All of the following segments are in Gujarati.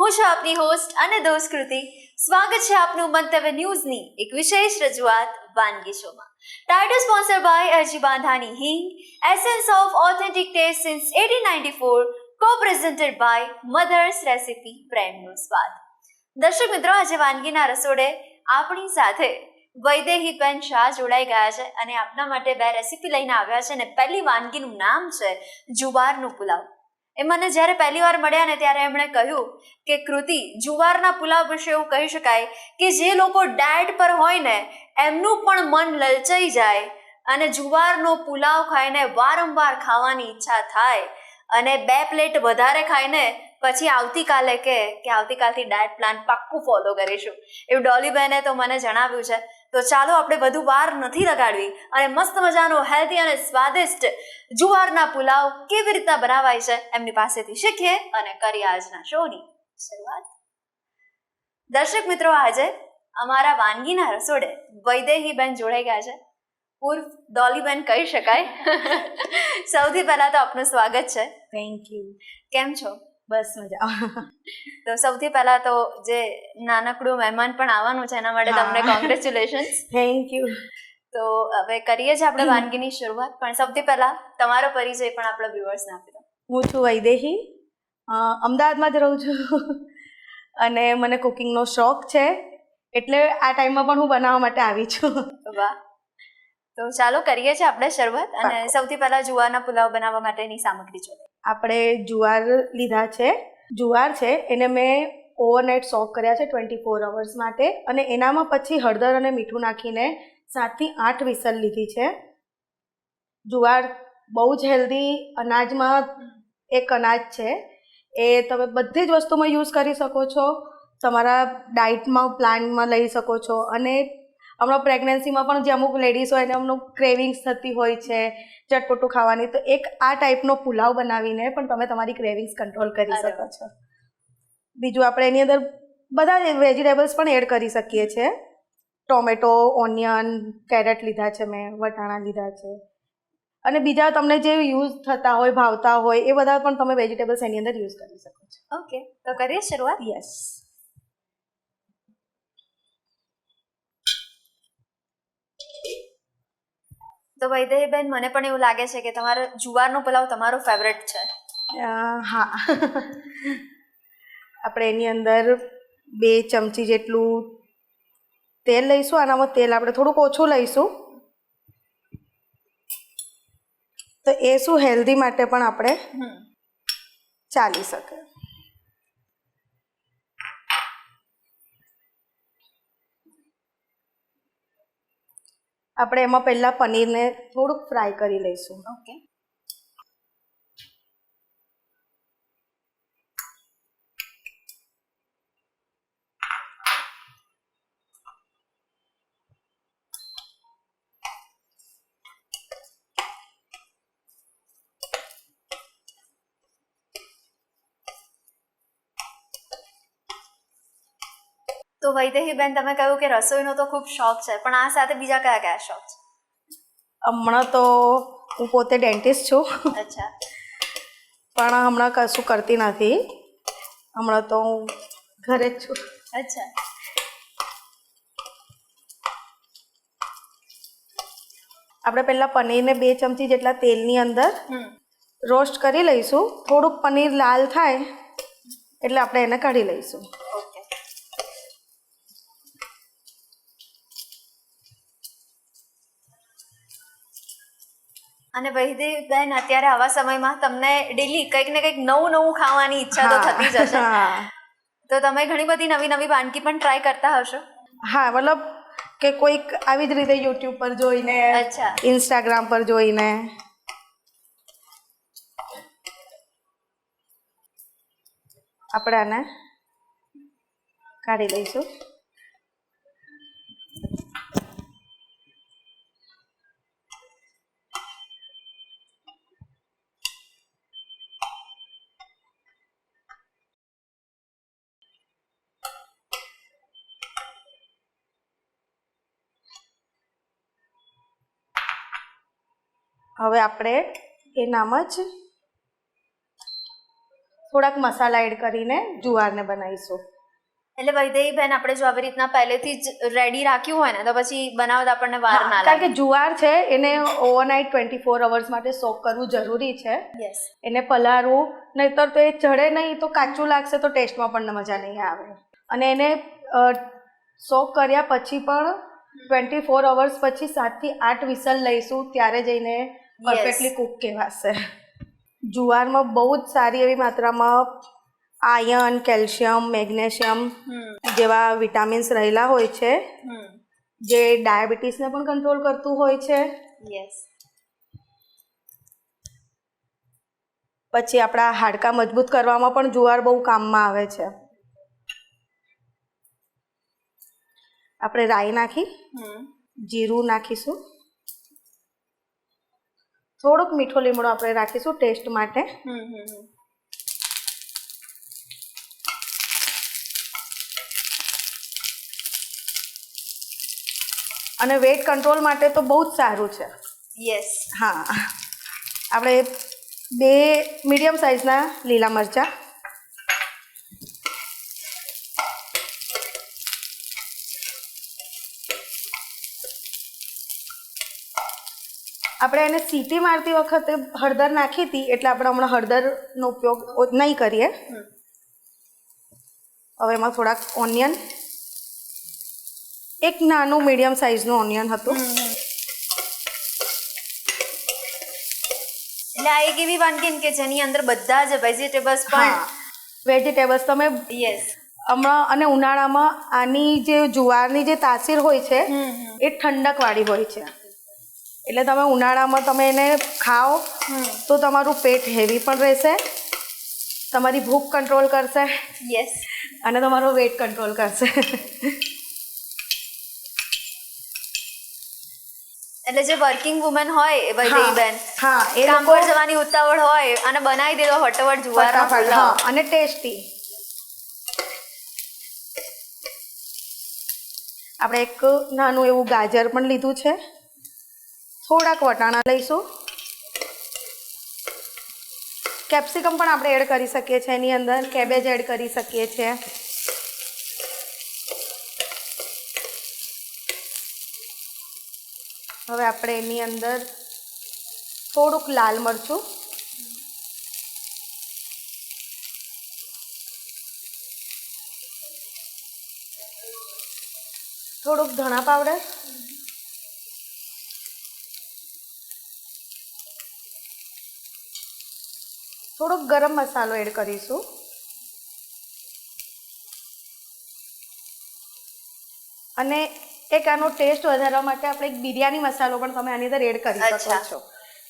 હું છું આપની હોસ્ટ અને દોસ્ત કૃતિ. સ્વાગત છે આપનું મંતવ્ય ન્યૂઝની એક વિશેષ રજૂઆત વાનગી શોમાં. ટાઇટલ સ્પોન્સર બાય અરજી બાંધાની હિંગ, essence of authentic taste since 1894, co-presented by mothers recipe, પ્રેમનો સ્વાદ. દર્શક મિત્રો, આજે વાનગીના રસોડે આપણી સાથે વૈદેહીબેન શાહ જોડાઈ ગયા છે અને આપના માટે બે રેસીપી લઈને આવ્યા છે. અને પહેલી વાનગીનું નામ છે જુવારનો પુલાવ. એ મને જ્યારે પહેલી વાર મળ્યા ને ત્યારે એમણે કહ્યું કે કૃતિ, જુવારના પુલાવ વિશે એવું કહી શકાય કે જે લોકો ડાયટ પર હોય ને એમનું પણ મન લલચાઈ જાય અને જુવારનો પુલાવ ખાઈને વારંવાર ખાવાની ઈચ્છા થાય અને 2 પ્લેટ વધારે ખાઈને પછી આવતીકાલે કે આવતીકાલથી ડાયટ પ્લાન પાક્કું ફોલો કરીશું એવું ડોલીબેને તો મને જણાવ્યું છે. તો ચાલો આપણે વધુ વાર નથી લગાડવી અને મસ્ત મજાનો હેલ્ધી અને સ્વાદિષ્ટ જુવારના પુલાવ કેવી રીતના બનાવાય છે એમની પાસેથી શીખીએ અને કરીએ આજના શોની શરૂઆત. દર્શક મિત્રો, આજે અમારા વાનગીના રસોડે વૈદેહીબેન જોડાઈ ગયા છે, ઉર્ફ ડોલીબેન કહી શકાય. સૌથી પહેલા તો આપનું સ્વાગત છે. Thank you. કેમ છો? બસ મજા. તો સૌથી પહેલા તો જે નાનકડું મહેમાન પણ આવવાનું છે એના માટે તમને કોંગ્રેચ્યુલેશન્સ. Thank you. તો હવે કરીએ છીએ આપણે વાનગીની શરૂઆત, પણ સૌથી પહેલા તમારો પરિચય પણ આપણા વ્યુઅર્સને આપી દો. હું છું વૈદેહી, અમદાવાદમાં જ રહું છું અને મને કુકિંગનો શોખ છે, એટલે આ ટાઈમમાં પણ હું બનાવવા માટે આવી છું. વાહ. તો ચાલો કરીએ છીએ આપણે શરૂઆત. અને સૌથી પહેલા જુવારના પુલાવ બનાવવા માટેની સામગ્રી જોઈએ. આપણે જુવાર લીધા છે. જુવાર છે એને મેં ઓવરનાઇટ સોક કર્યા છે 24 અવર્સ માટે, અને એનામાં પછી હળદર અને મીઠું નાખીને 7 થી 8 વિસલ લીધી છે. જુવાર બહુ જ હેલ્ધી અનાજમાં એક અનાજ છે. એ તમે બધી જ વસ્તુમાં યુઝ કરી શકો છો, તમારા ડાયટમાં પ્લાનમાં લઈ શકો છો. અને હમણાં પ્રેગ્નન્સીમાં પણ જે અમુક લેડીઝ હોય એને અમુક ક્રેવિંગ્સ થતી હોય છે ચટપટું ખાવાની, તો એક આ ટાઈપનો પુલાવ બનાવીને પણ તમે તમારી ક્રેવિંગ્સ કંટ્રોલ કરી શકો છો. બીજું આપણે એની અંદર બધા વેજીટેબલ્સ પણ એડ કરી શકીએ છીએ. ટોમેટો, ઓનિયન, કેરેટ લીધા છે મેં, વટાણા લીધા છે, અને બીજા તમને જે યુઝ થતા હોય, ભાવતા હોય એ બધા પણ તમે વેજીટેબલ્સ એની અંદર યુઝ કરી શકો છો. ઓકે, તો કરીએ શરૂઆત. યસ. તો વૈદેહીબેન, મને પણ એવું લાગે છે કે તમારો જુવારનો પુલાવ તમારો ફેવરેટ છે. હા. આપણે એની અંદર 2 ચમચી જેટલું તેલ લઈશું. આનામાં તેલ આપણે થોડુંક ઓછું લઈશું, તો એ શું હેલ્ધી માટે પણ આપણે ચાલી શકે. આપણે એમાં પહેલાં પનીરને થોડુંક ફ્રાય કરી લઈશું. ઓકે. તો વૈદેહીબેન, તમે કહ્યું કે રસોઈનો તો ખૂબ શોખ છે, પણ આ સાથે બીજા કયા કયા શોખ છે? હમણાં તો હું પોતે ડેન્ટિસ્ટ છું. અચ્છા. પણ હમણાં કશું કરતી નથી. હમણાં તો હું ઘરે જ છું. અચ્છા. આપણે પહેલાં પનીરને 2 ચમચી જેટલા તેલની અંદર રોસ્ટ કરી લઈશું. થોડુંક પનીર લાલ થાય એટલે આપણે એને કાઢી લઈશું. ઓકે. અને વૈદેહીબેન, અત્યારે આવા સમયમાં તમને ડેલી કંઈક ને કંઈક નવું નવું ખાવાની ઈચ્છા તો થતી જ હશે. તો તમે ઘણી બધી નવી નવી વાનગી પણ ટ્રાય કરતા હશો. હા, મતલબ કે કોઈક આવી જ રીતે યુટ્યુબ પર જોઈને, અચ્છા, ઇન્સ્ટાગ્રામ પર જોઈને. આપણે આને કાઢી લઈશું. હવે આપણે એનામાં જ થોડાક મસાલા એડ કરીને જુવારને બનાવીશું. એટલે વૈદેહી બેન આપણે જો આવી રીતના પહેલેથી જ રેડી રાખ્યું હોય ને તો પછી બનાવતા આપણને વાર ના કારણ લાગે. કે જુવાર છે એને ઓવરનાઇટ 24 અવર્સ માટે સોક કરવું જરૂરી છે. યસ. એને પલાળવું, નહીંતર તો એ ચડે નહીં તો કાચું લાગશે તો ટેસ્ટમાં પણ મજા નહીં આવે. અને એને સોક કર્યા પછી પણ 24 અવર્સ પછી 7 થી 8 વિસલ લઈશું ત્યારે જઈને પરફેક્ટલી કૂક કહેવાશે. જુવારમાં બહુ જ સારી એવી માત્રામાં આયર્ન, કેલ્શિયમ, મેગ્નેશિયમ જેવા વિટામિન્સ રહેલા હોય છે જે ડાયાબિટીસને પણ કંટ્રોલ કરતું હોય છે. યસ. પછી આપણા હાડકાં મજબૂત કરવામાં પણ જુવાર બહુ કામમાં આવે છે. આપણે રાઈ નાખી, જીરું નાખીશું, થોડોક મીઠો લીમડો આપણે રાખીશું ટેસ્ટ માટે. અને વેટ કંટ્રોલ માટે તો બહુ જ સારું છે. યસ. હા, આપણે 2 મીડિયમ સાઇઝના લીલા મરચાં, આપણે એને સીટી મારતી વખતે હળદર નાખી હતી એટલે આપણે હમણાં હળદરનો ઉપયોગ નહીં કરીએ. હવે એમાં થોડાક ઓનિયન, એક નાનું મીડિયમ સાઇઝનું ઓનિયન હતું. એટલે આ એક એવી વાનગી કે જેની અંદર બધા જ વેજીટેબલ્સ પણ વેજીટેબલ્સ તમે યસ હમણાં અને ઉનાળામાં આની જે જુવારની જે તાસીર હોય છે એ ઠંડકવાળી હોય છે. એટલે તમે ઉનાળામાં તમે એને ખાઓ તો તમારું પેટ હેવી પણ રહેશે, તમારી ભૂખ કંટ્રોલ કરશે. યસ. અને તમારો વેટ કંટ્રોલ કરશે. એટલે જે વર્કિંગ વુમન હોય વૈદેહી બેન, હા, એ કામ લોકો પર જવાની ઉતાવળ હોય અને બનાવી દે તો ફટાફટ જુવારનો ફટાફટ, પુલાવ. હા, અને ટેસ્ટી. આપણે એક નાનું એવું ગાજર પણ લીધું છે, થોડાક વટાણા લઈશું, કેપ્સિકમ પણ આપણે એડ કરી શકીએ છીએ એની અંદર, કેબેજ એડ કરી શકીએ છીએ. હવે આપણે એની અંદર થોડુંક લાલ મરચું, થોડુંક ધણા પાવડર, થોડોક ગરમ મસાલો એડ કરીશું. અને એક આનો ટેસ્ટ વધારવા માટે આપણે એક બિરયાની મસાલો પણ તમે આની અંદર એડ કરી શકો છો.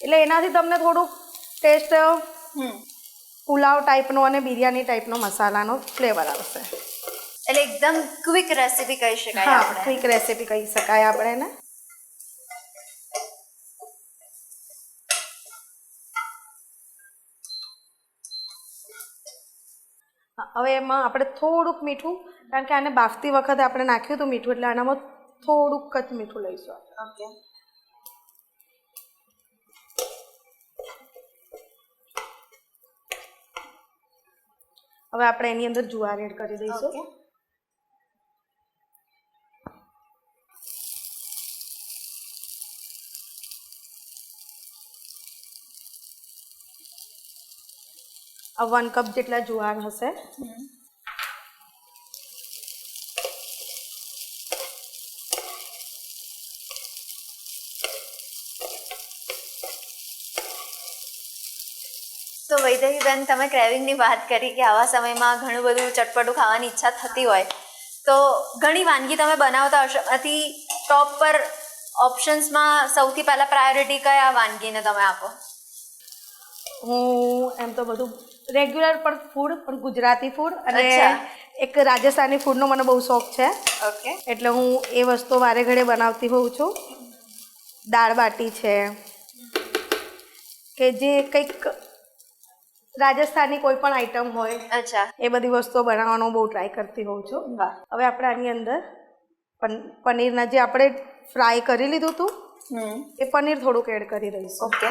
એટલે એનાથી તમને થોડુંક ટેસ્ટ પુલાવ ટાઈપનો અને બિરયાની ટાઈપનો મસાલાનો ફ્લેવર આવશે. એટલે એકદમ ક્વિક રેસીપી કહી શકાય. હા, આપણે ક્વિક રેસીપી કહી શકાય આપણે એને. હવે એમાં આપણે થોડુંક મીઠું, કારણ કે આને બાફતી વખતે આપણે નાખ્યું હતું મીઠું, એટલે આનામાં થોડુંક જ મીઠું લઈશું. ઓકે. હવે આપણે એની અંદર જુવાર એડ કરી દઈશું. આ 1 કપ જેટલા જુવાર હશે. તો વૈદેહી બેન, તમે ક્રેવિંગની વાત કરી કે આવા સમયમાં ઘણું બધું ચટપટું ખાવાની ઈચ્છા થતી હોય તો ઘણી વાનગી તમે બનાવતા હશો. આથી ટોપ પર ઓપ્શન્સમાં સૌથી પહેલા પ્રાયોરિટી કયા વાનગીને તમે આપો? હું એમ તો બધું રેગ્યુલર પણ ફૂડ, પણ ગુજરાતી ફૂડ અને એક રાજસ્થાની ફૂડનો મને બહુ શોખ છે. ઓકે. એટલે હું એ વસ્તુ વારે ઘડે બનાવતી હોઉં છું. દાળ બાટી છે કે જે કંઈક રાજસ્થાની કોઈ પણ આઈટમ હોય, અચ્છા, એ બધી વસ્તુઓ બનાવવાનો બહુ ટ્રાય કરતી હોઉં છું. હવે આપણે આની અંદર પનીરના જે આપણે ફ્રાય કરી લીધું હતું એ પનીર થોડુંક એડ કરી દઈશું. ઓકે.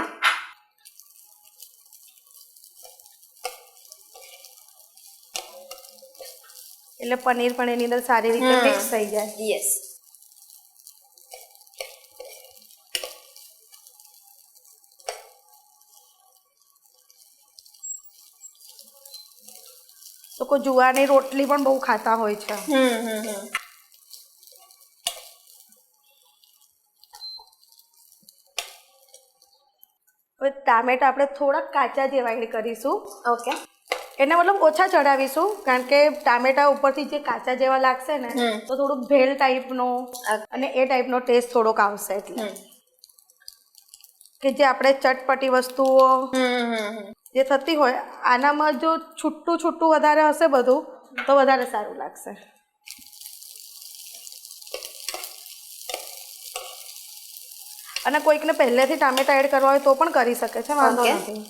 એટલે પનીર પણ એની અંદર સારી રીતે મિક્સ થઈ જાય. યસ. લોકો જુવારની રોટલી પણ બહુ ખાતા હોય છે. હવે ટામેટા આપણે થોડાક કાચા જેવા એડ કરીશું. ઓકે. એને મતલબ ઓછા ચડાવીશું કારણ કે ટામેટા ઉપરથી જે કાચા જેવા લાગશે ને તો થોડુંક ભેળ ટાઈપનો અને એ ટાઈપનો ટેસ્ટ થોડોક આવશે. એટલે કે જે આપણે ચટપટી વસ્તુઓ જે થતી હોય આનામાં જો છૂટું છૂટું વધારે હશે બધું તો વધારે સારું લાગશે. અને કોઈકને પહેલેથી ટામેટા એડ કરવા હોય તો પણ કરી શકે છે, વાંધો નથી.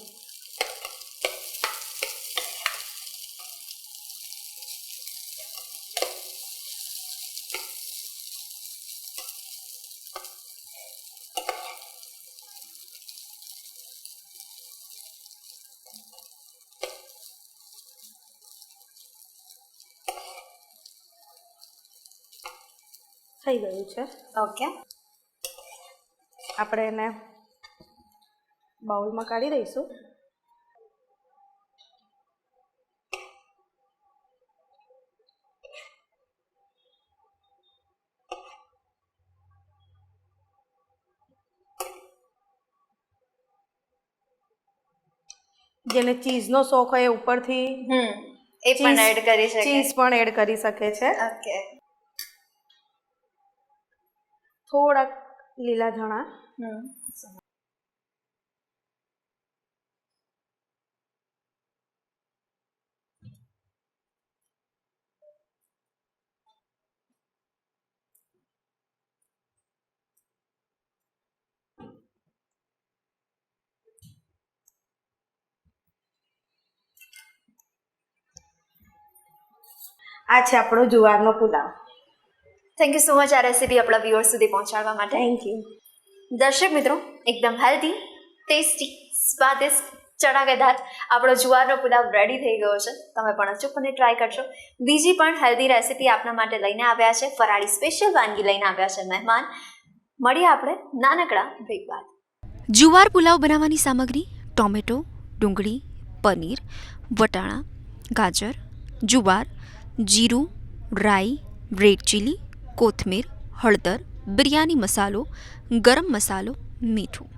થઈ ગયું છે. ઓકે. આપણે એને બાઉલમાં કાઢી દઈશું. જેને ચીઝનો શોખ હોય એ ઉપરથી એ પણ એડ કરી શકે. ચીઝ પણ એડ કરી શકે છે. ઓકે. થોડાક લીલા ધાણા. આ છે આપણો જુવારનો pulao. Thank you so much આ રેસીપી આપણા વ્યુઅર્સ સુધી પહોંચાડવા માટે. Thank you. દર્શક મિત્રો, એકદમ હેલ્ધી, ટેસ્ટી, સ્વાદિષ્ટ, ચણાકેદાર આપણો જુવારનો પુલાવ રેડી થઈ ગયો છે. તમે પણ અચૂકપણે ટ્રાય કરશો. બીજી પણ હેલ્ધી રેસીપી આપણા માટે લઈને આવ્યા છે, ફરાળી સ્પેશિયલ વાનગી લઈને આવ્યા છે મહેમાન. મળીએ આપણે નાનકડા બ્રેક બાદ. જુવાર પુલાવ બનાવવાની સામગ્રી: ટોમેટો, ડુંગળી, પનીર, વટાણા, ગાજર, જુવાર, જીરું, રાઈ, રેડ ચીલી, કોથમીર, હળદર, બિરયાની મસાલો, ગરમ મસાલો, મીઠું.